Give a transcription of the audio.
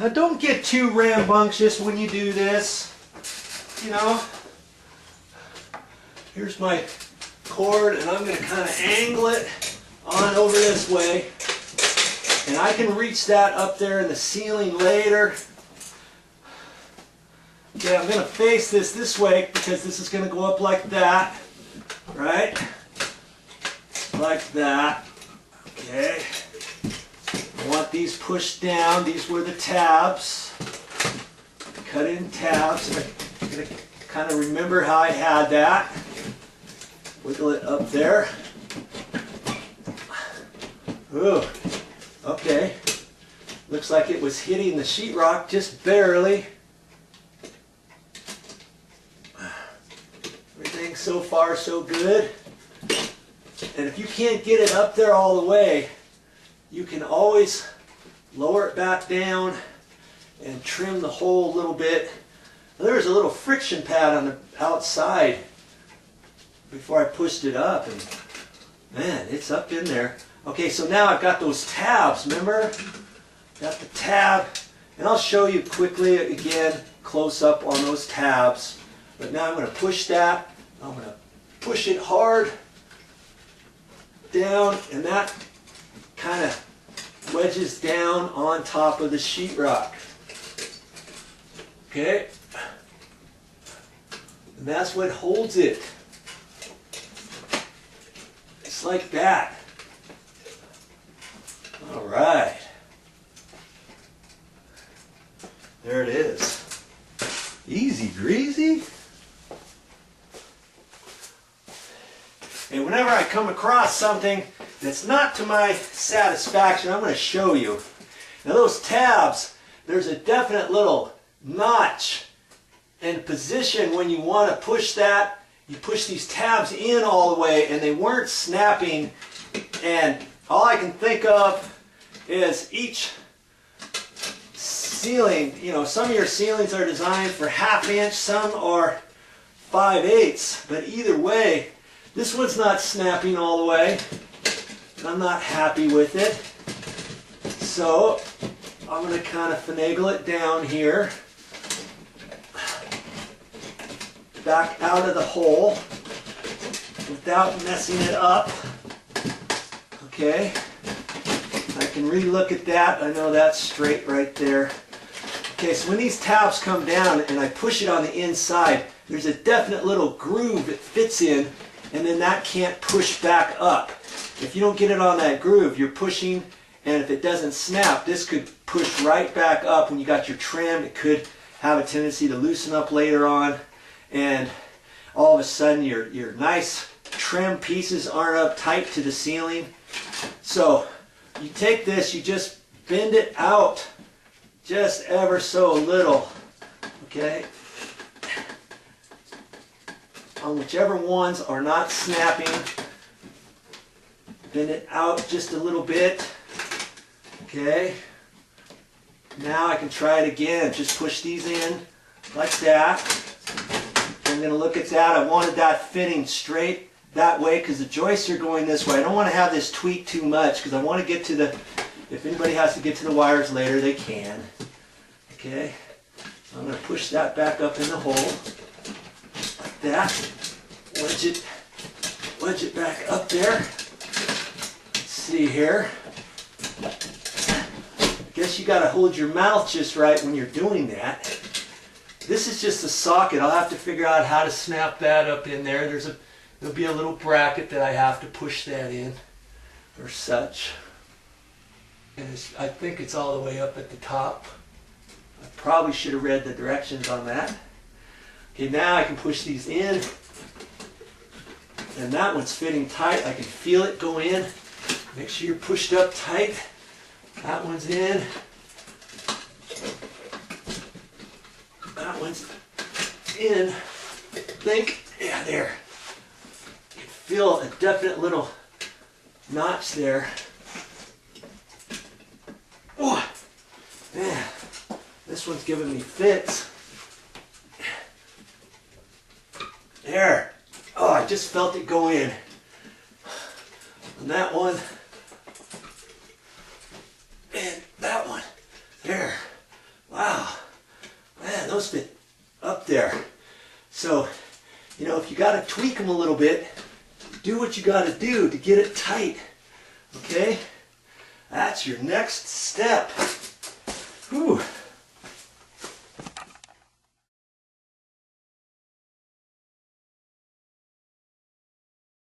Now don't get too rambunctious when you do this. You know, here's my cord, and I'm going to kind of angle it on over this way. And I can reach that up there in the ceiling later. Okay, I'm going to face this way because this is going to go up like that. Right? Like that. Okay. I want these pushed down. These were the tabs. Cut in tabs. I'm going to kind of remember how I had that. Wiggle it up there. Ooh. Okay. Looks like it was hitting the sheetrock just barely. Everything so far so good. And if you can't get it up there all the way, you can always lower it back down and trim the hole a little bit. There's a little friction pad on the outside before I pushed it up, and man, it's up in there. Okay, so now I've got those tabs, remember? Got the tab, and I'll show you quickly again, close up on those tabs. But now I'm going to push that. I'm going to push it hard down, and that kind of wedges down on top of the sheetrock. Okay? And that's what holds it. It's like that. All right. There it is. Easy breezy. And whenever I come across something that's not to my satisfaction, I'm going to show you. Now those tabs, there's a definite little notch and position when you want to push that. You push these tabs in all the way, and they weren't snapping, and all I can think of is each ceiling, you know, some of your ceilings are designed for 1/2 inch, some are 5/8, but either way, this one's not snapping all the way, and I'm not happy with it. So I'm going to kind of finagle it down here, back out of the hole without messing it up. Okay, I can re-look at that. I know that's straight right there. Okay, so when these tabs come down and I push it on the inside, there's a definite little groove it fits in, and then that can't push back up. If you don't get it on that groove, you're pushing, and if it doesn't snap, this could push right back up when you got your trim. It could have a tendency to loosen up later on, and all of a sudden your nice trim pieces aren't up tight to the ceiling. So you take this, you just bend it out just ever so little, okay, on whichever ones are not snapping. Bend it out just a little bit. Okay, now I can try it again. Just push these in like that. I'm going to look at that. I wanted that fitting straight that way because the joists are going this way. I don't want to have this tweak too much because I want to get to the, if anybody has to get to the wires later, they can. Okay, so I'm going to push that back up in the hole like that. Wedge it back up there. Let's see here. I guess you got to hold your mouth just right when you're doing that. This is just a socket. I'll have to figure out how to snap that up in there. There'll be a little bracket that I have to push that in or such. And I think it's all the way up at the top. I probably should have read the directions on that. Okay, now I can push these in. And that one's fitting tight. I can feel it go in. Make sure you're pushed up tight. That one's in. That one's in. I think, yeah, there. You can feel a definite little notch there. Oh, man, this one's giving me fits. There. Oh, I just felt it go in. And that one. And that one. There. got to tweak them a little bit. Do what you got to do to get it tight. Okay? That's your next step. Whew.